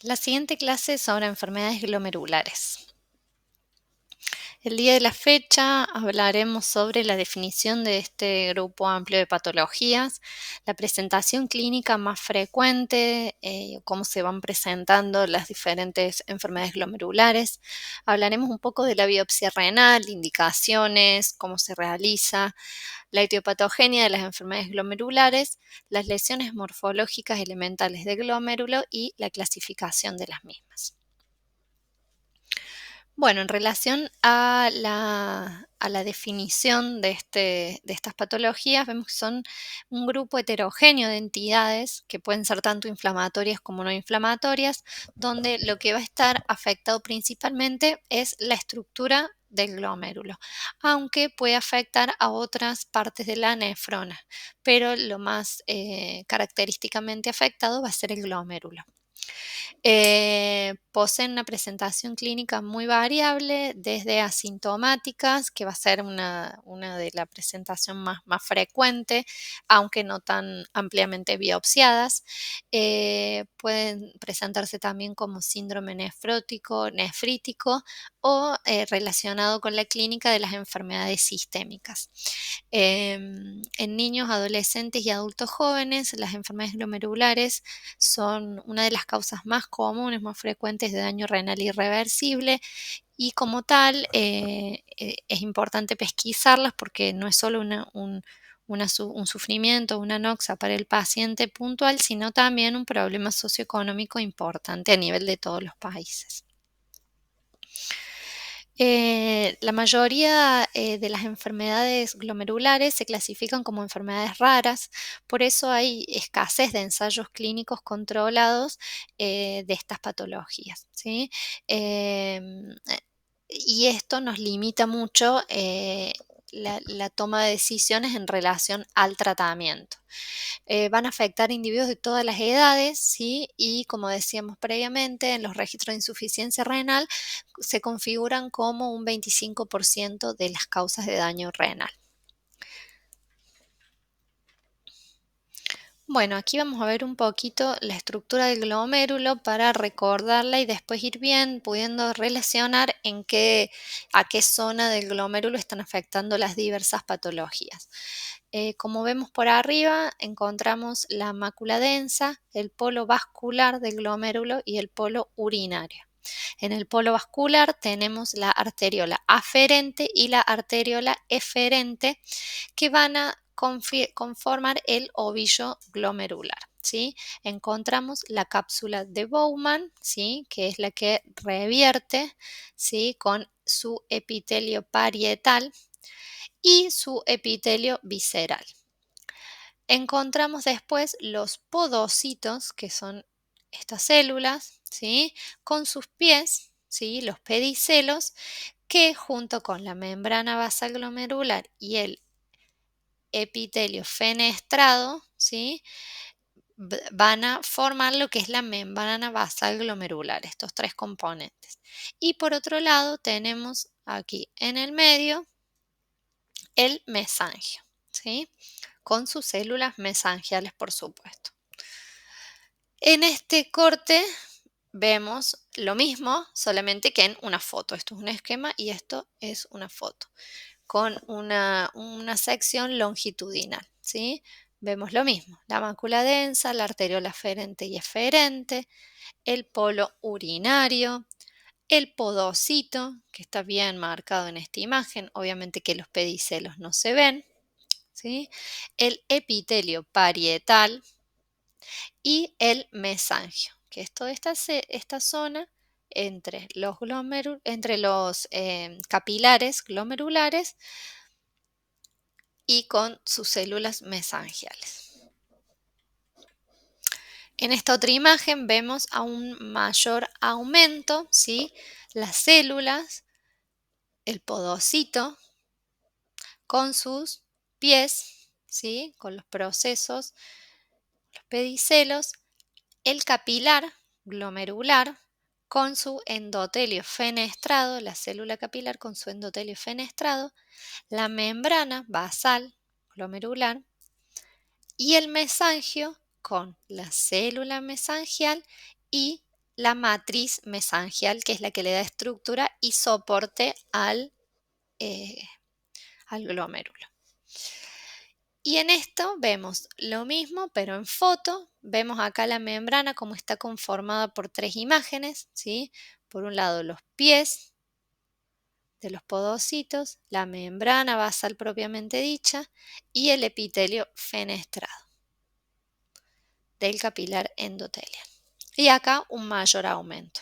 La siguiente clase es sobre enfermedades glomerulares. El día de la fecha hablaremos sobre la definición de este grupo amplio de patologías, la presentación clínica más frecuente, cómo se van presentando las diferentes enfermedades glomerulares. Hablaremos un poco de la biopsia renal, indicaciones, cómo se realiza, la etiopatogenia de las enfermedades glomerulares, las lesiones morfológicas elementales del glomérulo y la clasificación de las mismas. Bueno, en relación a la definición de estas patologías, vemos que son un grupo heterogéneo de entidades que pueden ser tanto inflamatorias como no inflamatorias, donde lo que va a estar afectado principalmente es la estructura del glomérulo, aunque puede afectar a otras partes de la nefrona, pero lo más característicamente afectado va a ser el glomérulo. Poseen una presentación clínica muy variable, desde asintomáticas, que va a ser una de la presentación más frecuente, aunque no tan ampliamente biopsiadas. Pueden presentarse también como síndrome nefrótico, nefrítico o relacionado con la clínica de las enfermedades sistémicas. En niños, adolescentes y adultos jóvenes, las enfermedades glomerulares son una de las causas más comunes, más frecuentes de daño renal irreversible y como tal es importante pesquisarlas porque no es solo un sufrimiento, una noxa para el paciente puntual, sino también un problema socioeconómico importante a nivel de todos los países. La mayoría de las enfermedades glomerulares se clasifican como enfermedades raras, por eso hay escasez de ensayos clínicos controlados de estas patologías, ¿sí? Y esto nos limita mucho la toma de decisiones en relación al tratamiento. Van a afectar individuos de todas las edades, ¿sí? Y como decíamos previamente, en los registros de insuficiencia renal se configuran como un 25% de las causas de daño renal. Bueno, aquí vamos a ver un poquito la estructura del glomérulo para recordarla y después ir bien pudiendo relacionar a qué zona del glomérulo están afectando las diversas patologías. Como vemos por arriba, encontramos la mácula densa, el polo vascular del glomérulo y el polo urinario. En el polo vascular tenemos la arteriola aferente y la arteriola eferente, que van a conformar el ovillo glomerular, ¿sí? Encontramos la cápsula de Bowman, ¿sí? Que es la que revierte, ¿sí? Con su epitelio parietal y su epitelio visceral. Encontramos después los podocitos, que son estas células, ¿sí? Con sus pies, ¿sí? Los pedicelos, que junto con la membrana basal glomerular y el epitelio fenestrado, ¿sí? Van a formar lo que es la membrana basal glomerular, estos tres componentes. Y por otro lado tenemos aquí en el medio el mesangio, ¿sí? Con sus células mesangiales, por supuesto. En este corte vemos lo mismo, solamente que en una foto. Esto es un esquema y esto es una foto, con una sección longitudinal, ¿sí? Vemos lo mismo, la mácula densa, la arteriola aferente y eferente, el polo urinario, el podocito, que está bien marcado en esta imagen, obviamente que los pedicelos no se ven, ¿sí? El epitelio parietal y el mesangio, que es toda esta zona entre los capilares glomerulares y con sus células mesangiales. En esta otra imagen vemos a un mayor aumento, ¿sí? Las células, el podocito con sus pies, ¿sí? Con los procesos, los pedicelos, el capilar glomerular con su endotelio fenestrado, la célula capilar con su endotelio fenestrado, la membrana basal glomerular y el mesangio con la célula mesangial y la matriz mesangial, que es la que le da estructura y soporte eh, al glomérulo. Y en esto vemos lo mismo, pero en foto. Vemos acá la membrana como está conformada por 3 imágenes, ¿sí? Por un lado los pies de los podocitos, la membrana basal propiamente dicha y el epitelio fenestrado del capilar endotelial. Y acá un mayor aumento.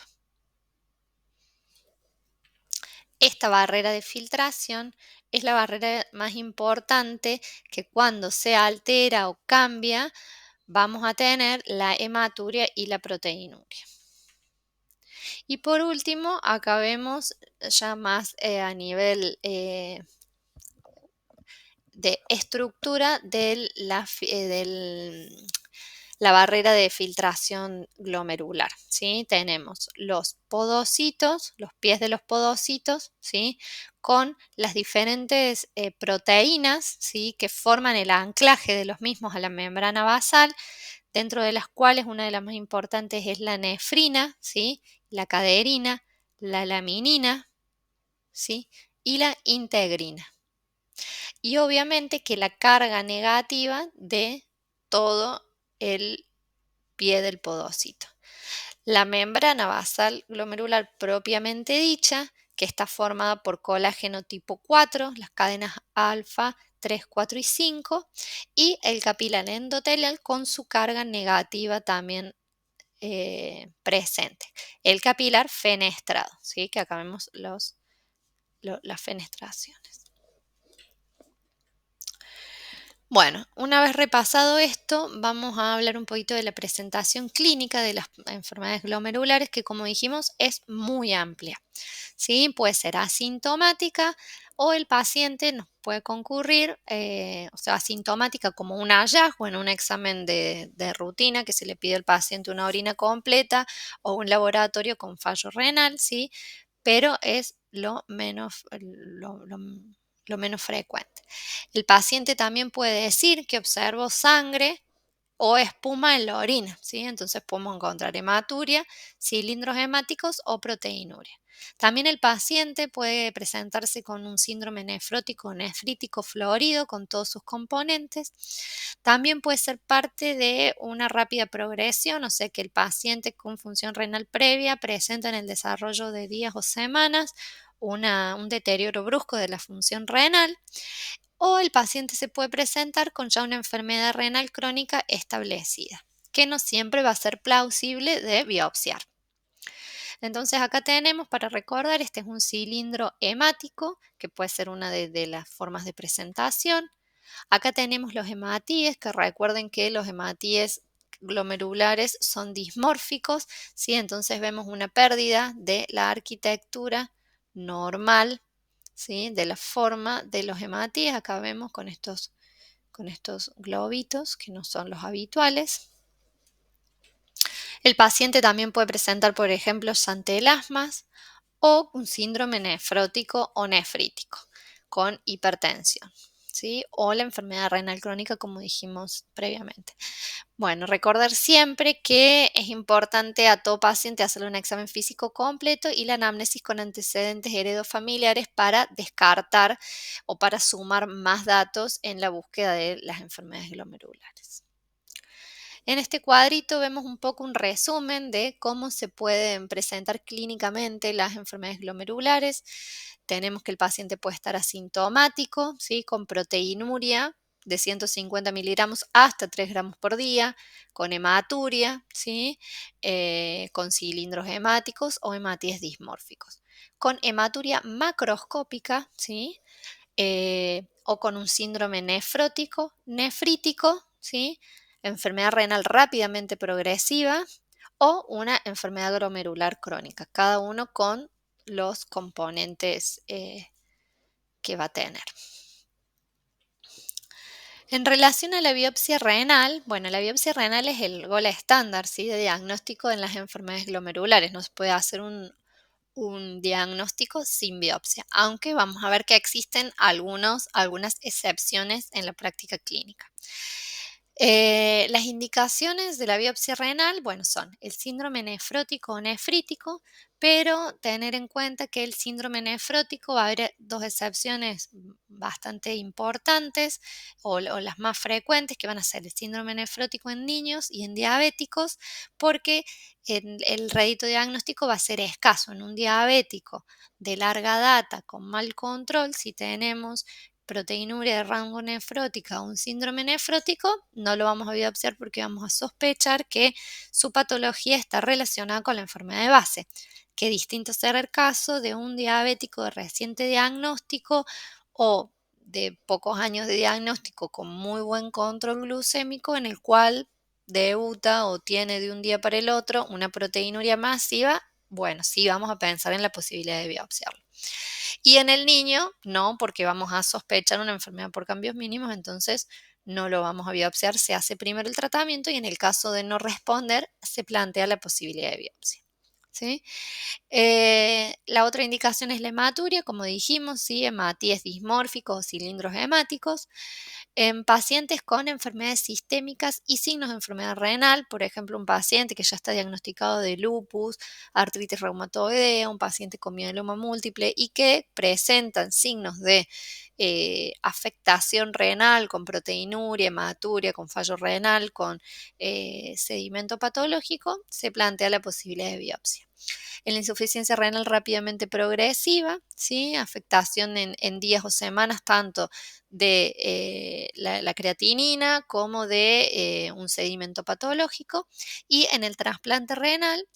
Esta barrera de filtración es la barrera más importante que cuando se altera o cambia vamos a tener la hematuria y la proteinuria. Y por último, acá vemos ya más a nivel de estructura de la barrera de filtración glomerular, ¿sí? Tenemos los podocitos, los pies de los podocitos, ¿sí? Con las diferentes proteínas, ¿sí? Que forman el anclaje de los mismos a la membrana basal, dentro de las cuales una de las más importantes es la nefrina, ¿sí? La caderina, la laminina, ¿sí? Y la integrina. Y obviamente que la carga negativa de todo el pie del podocito. La membrana basal glomerular propiamente dicha, que está formada por colágeno tipo 4, las cadenas alfa 3, 4 y 5, y el capilar endotelial con su carga negativa también presente. El capilar fenestrado, ¿sí? Que acá vemos las fenestraciones. Bueno, una vez repasado esto, vamos a hablar un poquito de la presentación clínica de las enfermedades glomerulares, que como dijimos es muy amplia. ¿Sí? Puede ser asintomática o el paciente nos puede concurrir, o sea, asintomática como un hallazgo en un examen de rutina que se le pide al paciente una orina completa o un laboratorio con fallo renal, ¿sí? Pero es lo menos frecuente. El paciente también puede decir que observó sangre o espuma en la orina, ¿sí? Entonces podemos encontrar hematuria, cilindros hemáticos o proteinuria. También el paciente puede presentarse con un síndrome nefrótico o nefrítico florido con todos sus componentes. También puede ser parte de una rápida progresión, o sea que el paciente con función renal previa presenta en el desarrollo de días o semanas un deterioro brusco de la función renal, o el paciente se puede presentar con ya una enfermedad renal crónica establecida, que no siempre va a ser plausible de biopsiar. Entonces acá tenemos para recordar, este es un cilindro hemático, que puede ser una de las formas de presentación. Acá tenemos los hematíes, que recuerden que los hematíes glomerulares son dismórficos, ¿sí? Entonces vemos una pérdida de la arquitectura normal, ¿sí? De la forma de los hematíes. Acá vemos con estos globitos que no son los habituales. El paciente también puede presentar, por ejemplo, xantelasmas o un síndrome nefrótico o nefrítico con hipertensión, ¿sí? O la enfermedad renal crónica, como dijimos previamente. Bueno, recordar siempre que es importante a todo paciente hacerle un examen físico completo y la anamnesis con antecedentes heredofamiliares para descartar o para sumar más datos en la búsqueda de las enfermedades glomerulares. En este cuadrito vemos un poco un resumen de cómo se pueden presentar clínicamente las enfermedades glomerulares. Tenemos que el paciente puede estar asintomático, ¿sí? Con proteinuria de 150 miligramos hasta 3 gramos por día, con hematuria, ¿sí? Con cilindros hemáticos o hematíes dismórficos. Con hematuria macroscópica, ¿sí? O con un síndrome nefrótico, nefrítico, ¿sí? Enfermedad renal rápidamente progresiva o una enfermedad glomerular crónica, cada uno con los componentes que va a tener. En relación a la biopsia renal, bueno, la biopsia renal es el gol estándar, ¿sí? De diagnóstico en las enfermedades glomerulares. No se puede hacer un diagnóstico sin biopsia, aunque vamos a ver que existen algunas excepciones en la práctica clínica. Las indicaciones de la biopsia renal, bueno, son el síndrome nefrótico o nefrítico, pero tener en cuenta que el síndrome nefrótico va a haber dos excepciones bastante importantes o las más frecuentes, que van a ser el síndrome nefrótico en niños y en diabéticos, porque el rédito diagnóstico va a ser escaso. En un diabético de larga data con mal control, si tenemos proteinuria de rango nefrótica o un síndrome nefrótico, no lo vamos a biopsiar porque vamos a sospechar que su patología está relacionada con la enfermedad de base. Que distinto será el caso de un diabético de reciente diagnóstico o de pocos años de diagnóstico con muy buen control glucémico, en el cual debuta o tiene de un día para el otro una proteinuria masiva. Bueno, sí vamos a pensar en la posibilidad de biopsiarlo. Y en el niño, no, porque vamos a sospechar una enfermedad por cambios mínimos, entonces no lo vamos a biopsiar, se hace primero el tratamiento y en el caso de no responder, se plantea la posibilidad de biopsia. ¿Sí? La otra indicación es la hematuria, como dijimos, ¿sí? Hematíes dismórficos o cilindros hemáticos. En pacientes con enfermedades sistémicas y signos de enfermedad renal, por ejemplo, un paciente que ya está diagnosticado de lupus, artritis reumatoidea, un paciente con mieloma múltiple y que presentan signos de afectación renal con proteinuria, hematuria, con fallo renal, con sedimento patológico, se plantea la posibilidad de biopsia. En la insuficiencia renal rápidamente progresiva, ¿sí? Afectación en días o semanas tanto de la creatinina como de un sedimento patológico. Y en el trasplante renal,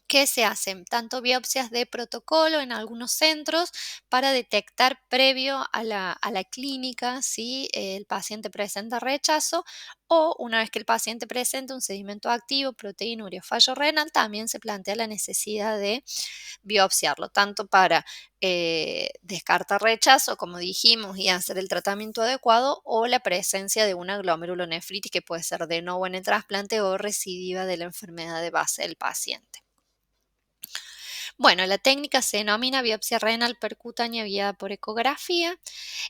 que se hacen tanto biopsias de protocolo en algunos centros para detectar previo a la clínica si el paciente presenta rechazo, o una vez que el paciente presenta un sedimento activo, proteinuria o fallo renal, también se plantea la necesidad de biopsiarlo, tanto para descartar rechazo, como dijimos, y hacer el tratamiento adecuado, o la presencia de una glomerulonefritis que puede ser de nuevo en el trasplante o recidiva de la enfermedad de base del paciente. Bueno, la técnica se denomina biopsia renal percutánea guiada por ecografía.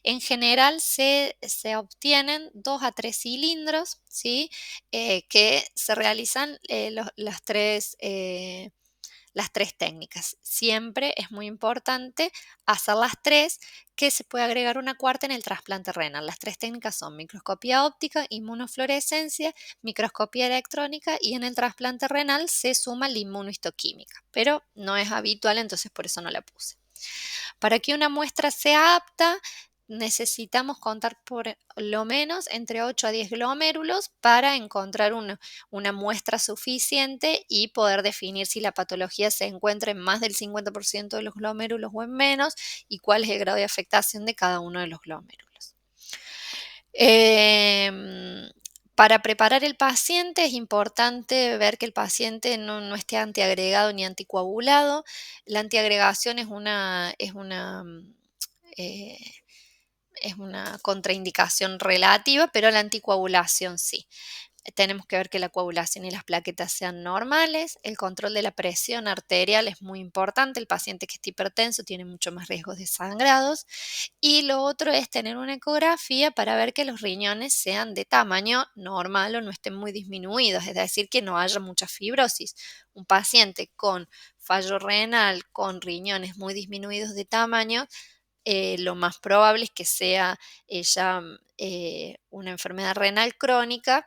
En general se obtienen 2 a 3 cilindros, ¿sí? Que se realizan las tres técnicas. Siempre es muy importante hacer las tres, que se puede agregar una cuarta en el trasplante renal. Las tres técnicas son microscopía óptica, inmunofluorescencia, microscopía electrónica, y en el trasplante renal se suma la inmunohistoquímica, pero no es habitual, entonces por eso no la puse. Para que una muestra sea apta, necesitamos contar por lo menos entre 8 a 10 glomérulos para encontrar una muestra suficiente y poder definir si la patología se encuentra en más del 50% de los glomérulos o en menos, y cuál es el grado de afectación de cada uno de los glomérulos. Em, para preparar el paciente es importante ver que el paciente no esté antiagregado ni anticoagulado. La antiagregación eh, es una contraindicación relativa, pero la anticoagulación sí. Tenemos que ver que la coagulación y las plaquetas sean normales. El control de la presión arterial es muy importante. El paciente que está hipertenso tiene mucho más riesgos de sangrados. Y lo otro es tener una ecografía para ver que los riñones sean de tamaño normal o no estén muy disminuidos, es decir, que no haya mucha fibrosis. Un paciente con fallo renal, con riñones muy disminuidos de tamaño, lo más probable es que sea ya una enfermedad renal crónica,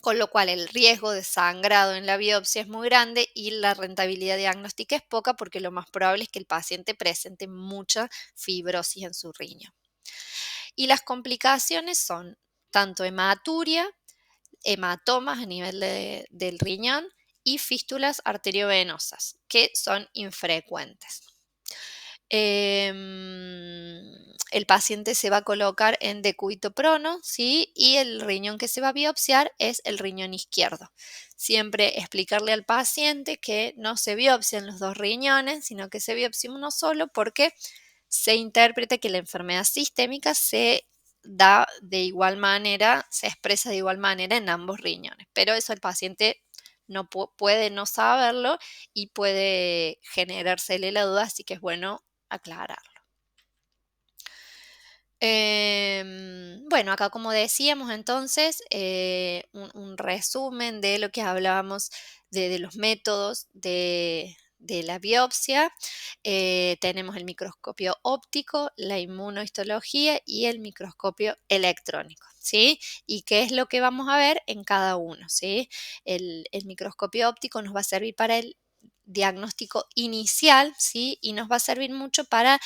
con lo cual el riesgo de sangrado en la biopsia es muy grande y la rentabilidad diagnóstica es poca, porque lo más probable es que el paciente presente mucha fibrosis en su riñón. Y las complicaciones son tanto hematuria, hematomas a nivel del riñón y fístulas arteriovenosas, que son infrecuentes. El paciente se va a colocar en decúbito prono, ¿sí? Y el riñón que se va a biopsiar es el riñón izquierdo. Siempre explicarle al paciente que no se biopsian los dos riñones, sino que se biopsia uno solo, porque se interpreta que la enfermedad sistémica se da de igual manera, se expresa de igual manera en ambos riñones. Pero eso el paciente no puede no saberlo y puede generársele la duda, así que es bueno aclararlo. Bueno, acá como decíamos entonces, un resumen de lo que hablábamos de los métodos de la biopsia. Tenemos el microscopio óptico, la inmunohistología y el microscopio electrónico, ¿sí? ¿Y qué es lo que vamos a ver en cada uno, ¿sí? El microscopio óptico nos va a servir para el diagnóstico inicial, ¿sí? Y nos va a servir mucho para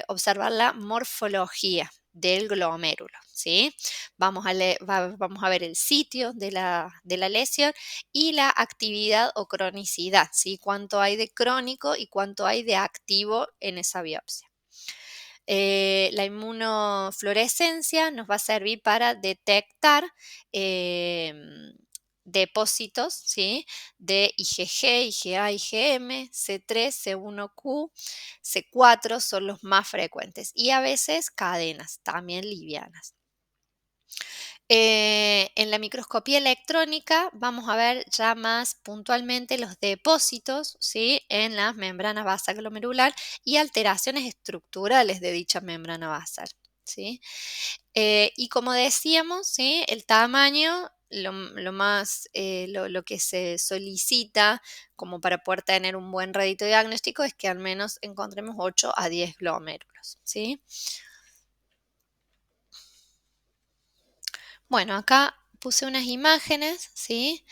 observar la morfología del glomérulo, ¿sí? Vamos a ver el sitio de la lesión y la actividad o cronicidad, ¿sí? Cuánto hay de crónico y cuánto hay de activo en esa biopsia. La inmunofluorescencia nos va a servir para detectar depósitos, ¿sí? De IgG, IgA, IgM, C3, C1q, C4 son los más frecuentes y a veces cadenas, también livianas. En la microscopía electrónica vamos a ver ya más puntualmente los depósitos, ¿sí? En la membrana basal glomerular y alteraciones estructurales de dicha membrana basal, ¿sí? Y como decíamos, ¿sí? El tamaño, lo que se solicita como para poder tener un buen rédito diagnóstico es que al menos encontremos 8 a 10 glomérulos, ¿sí? Bueno, acá puse unas imágenes, ¿sí?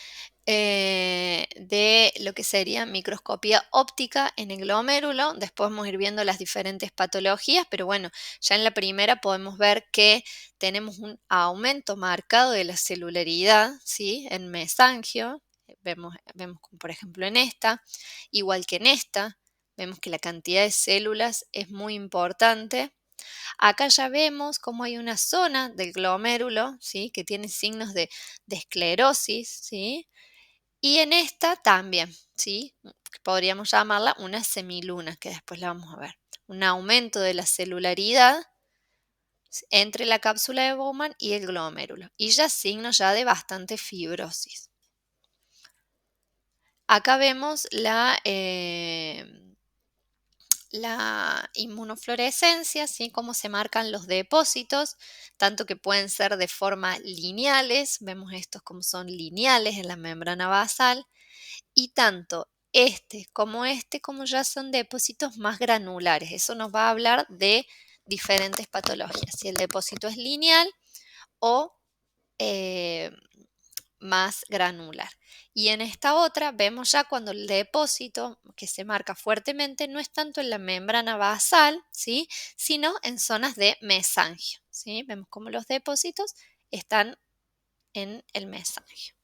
De lo que sería microscopía óptica en el glomérulo. Después vamos a ir viendo las diferentes patologías, pero bueno, ya en la primera podemos ver que tenemos un aumento marcado de la celularidad, ¿sí? En mesangio, vemos como por ejemplo en esta, igual que en esta, vemos que la cantidad de células es muy importante. Acá ya vemos cómo hay una zona del glomérulo, ¿sí? Que tiene signos de esclerosis, ¿sí? Y en esta también, ¿sí? Podríamos llamarla una semiluna, que después la vamos a ver. Un aumento de la celularidad entre la cápsula de Bowman y el glomérulo. Y ya signos ya de bastante fibrosis. Acá vemos la inmunofluorescencia, ¿sí? Cómo se marcan los depósitos, tanto que pueden ser de forma lineales, vemos estos como son lineales en la membrana basal, y tanto como ya son depósitos más granulares. Eso nos va a hablar de diferentes patologías, si el depósito es lineal o eh, más granular. Y en esta otra vemos ya cuando el depósito que se marca fuertemente no es tanto en la membrana basal, ¿sí? Sino en zonas de mesangio, ¿sí? Vemos como los depósitos están en el mesangio.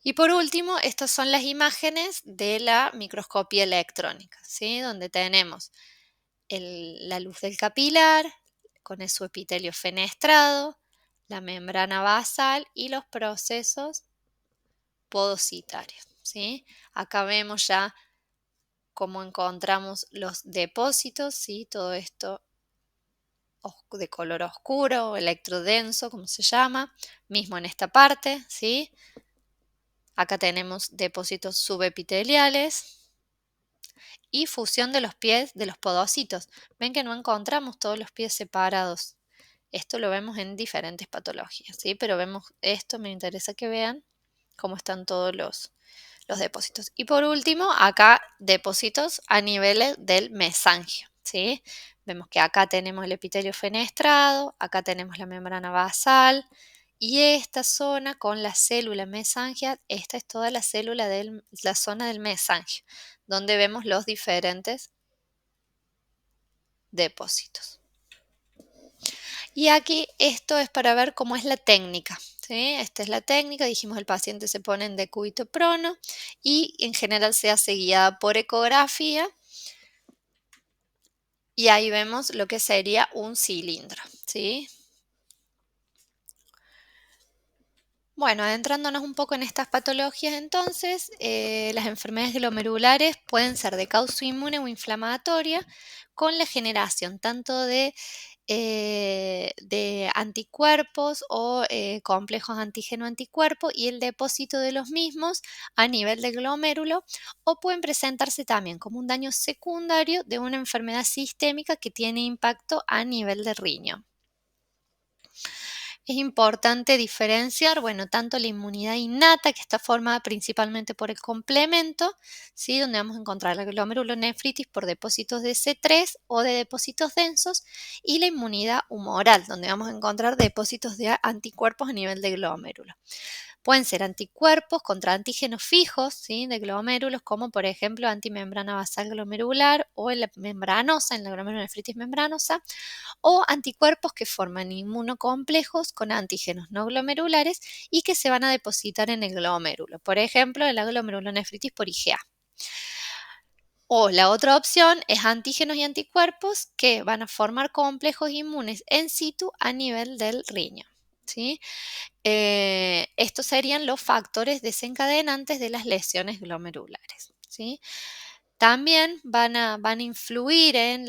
Y por último, estas son las imágenes de la microscopía electrónica, ¿sí? Donde tenemos la luz del capilar con su epitelio fenestrado, la membrana basal y los procesos podocitarios, ¿sí? Acá vemos ya cómo encontramos los depósitos, ¿sí? Todo esto de color oscuro, electrodenso, como se llama, mismo en esta parte, ¿sí? Acá tenemos depósitos subepiteliales y fusión de los pies de los podocitos. Ven que no encontramos todos los pies separados. Esto lo vemos en diferentes patologías, ¿sí? Pero vemos esto, me interesa que vean cómo están todos los depósitos. Y por último, acá depósitos a niveles del mesangio, ¿sí? Vemos que acá tenemos el epitelio fenestrado, acá tenemos la membrana basal y esta zona con la célula mesangia, esta es toda la célula de la zona del mesangio, donde vemos los diferentes depósitos. Y aquí esto es para ver cómo es la técnica, ¿sí? Esta es la técnica, dijimos el paciente se pone en decúbito prono y en general se hace guiada por ecografía y ahí vemos lo que sería un cilindro, ¿sí? Bueno, adentrándonos un poco en estas patologías, entonces, las enfermedades glomerulares pueden ser de causa inmune o inflamatoria, con la generación tanto de anticuerpos o complejos antígeno-anticuerpo y el depósito de los mismos a nivel del glomérulo, o pueden presentarse también como un daño secundario de una enfermedad sistémica que tiene impacto a nivel de riñón. Es importante diferenciar, bueno, tanto la inmunidad innata, que está formada principalmente por el complemento, ¿sí? Donde vamos a encontrar la glomerulonefritis por depósitos de C3 o de depósitos densos, y la inmunidad humoral, donde vamos a encontrar depósitos de anticuerpos a nivel de glomérulo. Pueden ser anticuerpos contra antígenos fijos, ¿sí? De glomérulos, como por ejemplo antimembrana basal glomerular o la membranosa, en la glomerulonefritis membranosa, o anticuerpos que forman inmunocomplejos con antígenos no glomerulares y que se van a depositar en el glomérulo, por ejemplo, en la glomerulonefritis por IgA. O la otra opción es antígenos y anticuerpos que van a formar complejos inmunes en situ a nivel del riñón, ¿sí? Estos serían los factores desencadenantes de las lesiones glomerulares, ¿sí? También van a influir en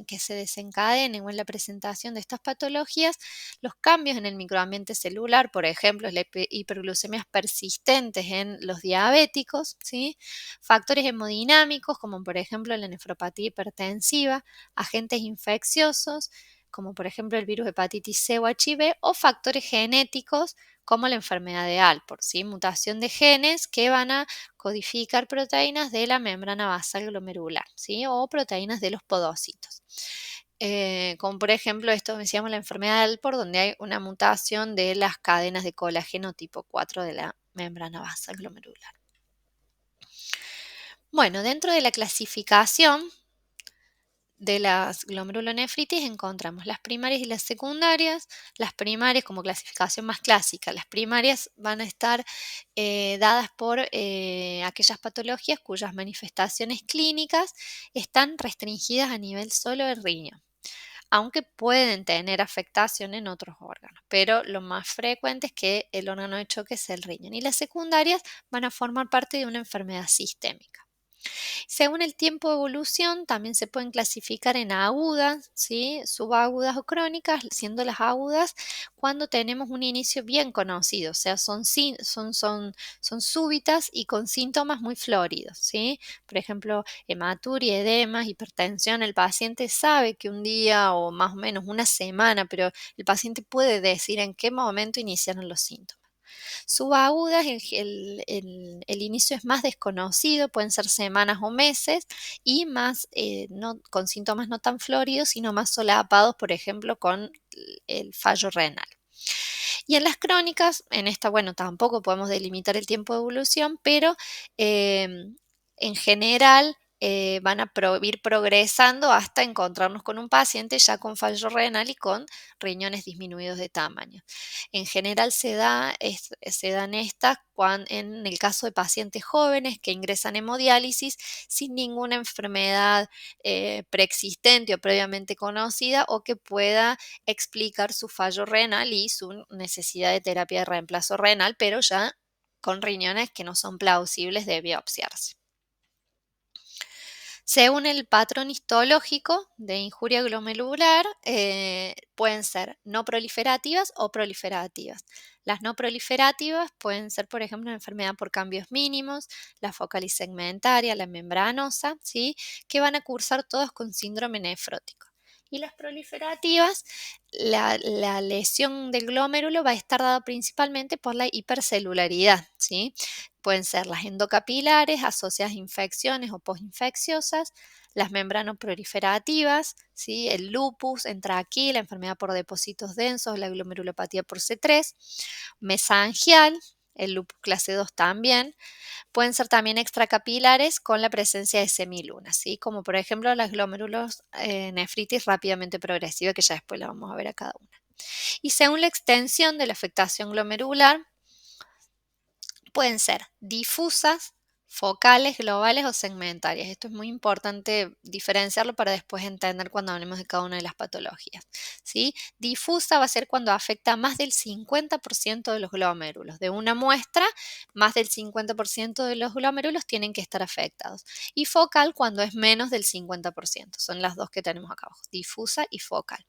que se desencadenen o en la presentación de estas patologías los cambios en el microambiente celular, por ejemplo, las hiperglucemias persistentes en los diabéticos, ¿sí? Factores hemodinámicos, como por ejemplo la nefropatía hipertensiva, agentes infecciosos, como por ejemplo el virus hepatitis C o HIV, o factores genéticos, como la enfermedad de Alport, ¿sí? Mutación de genes que van a codificar proteínas de la membrana basal glomerular, ¿sí? O proteínas de los podocitos. Como por ejemplo, esto decíamos la enfermedad de Alport, donde hay una mutación de las cadenas de colágeno tipo 4 de la membrana basal glomerular. Bueno, dentro de la clasificación de las glomerulonefritis encontramos las primarias y las secundarias. Las primarias como clasificación más clásica, las primarias van a estar dadas por aquellas patologías cuyas manifestaciones clínicas están restringidas a nivel solo del riñón, aunque pueden tener afectación en otros órganos, pero lo más frecuente es que el órgano de choque sea el riñón. Y las secundarias van a formar parte de una enfermedad sistémica. Según el tiempo de evolución, también se pueden clasificar en agudas, ¿sí? Subagudas o crónicas, siendo las agudas cuando tenemos un inicio bien conocido, o sea, son súbitas y con síntomas muy floridos, ¿sí? Por ejemplo, hematuria, edemas, hipertensión. El paciente sabe que un día o más o menos una semana, pero el paciente puede decir en qué momento iniciaron los síntomas. Subagudas, el inicio es más desconocido, pueden ser semanas o meses, y más no, con síntomas no tan floridos, sino más solapados, por ejemplo, con el fallo renal. Y en las crónicas, en esta, bueno, tampoco podemos delimitar el tiempo de evolución, pero en general van a ir progresando hasta encontrarnos con un paciente ya con fallo renal y con riñones disminuidos de tamaño. En general se dan estas en el caso de pacientes jóvenes que ingresan hemodiálisis sin ninguna enfermedad preexistente o previamente conocida, o que pueda explicar su fallo renal y su necesidad de terapia de reemplazo renal, pero ya con riñones que no son plausibles de biopsiarse. Según el patrón histológico de injuria glomerular, pueden ser no proliferativas o proliferativas. Las no proliferativas pueden ser, por ejemplo, una enfermedad por cambios mínimos, la focalisegmentaria, la membranosa, ¿sí? Que van a cursar todos con síndrome nefrótico. Y las proliferativas, la lesión del glomérulo va a estar dada principalmente por la hipercelularidad, ¿sí? Pueden ser las endocapilares asociadas a infecciones o postinfecciosas, las membranoproliferativas, ¿sí? El lupus entra aquí, la enfermedad por depósitos densos, la glomerulopatía por C3, mesangial, el lupus clase 2 también. Pueden ser también extracapilares con la presencia de semilunas, ¿sí? Como por ejemplo las glomérulos nefritis rápidamente progresiva, que ya después la vamos a ver a cada una. Y según la extensión de la afectación glomerular, pueden ser difusas, focales, globales o segmentarias. Esto es muy importante diferenciarlo para después entender cuando hablemos de cada una de las patologías, ¿sí? Difusa va a ser cuando afecta a más del 50% de los glomérulos. De una muestra, más del 50% de los glomérulos tienen que estar afectados. Y focal cuando es menos del 50%. Son las dos que tenemos acá abajo, difusa y focal.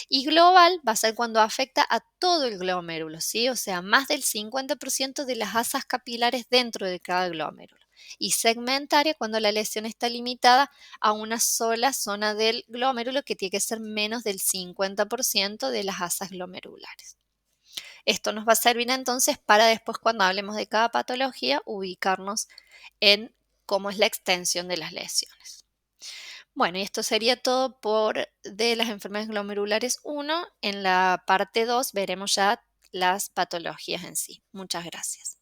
Y global va a ser cuando afecta a todo el glomérulo, ¿sí? O sea, más del 50% de las asas capilares dentro de cada glomérulo. Y segmentaria cuando la lesión está limitada a una sola zona del glomérulo que tiene que ser menos del 50% de las asas glomerulares. Esto nos va a servir entonces para después cuando hablemos de cada patología ubicarnos en cómo es la extensión de las lesiones. Bueno, y esto sería todo por de las enfermedades glomerulares 1. En la parte 2 veremos ya las patologías en sí. Muchas gracias.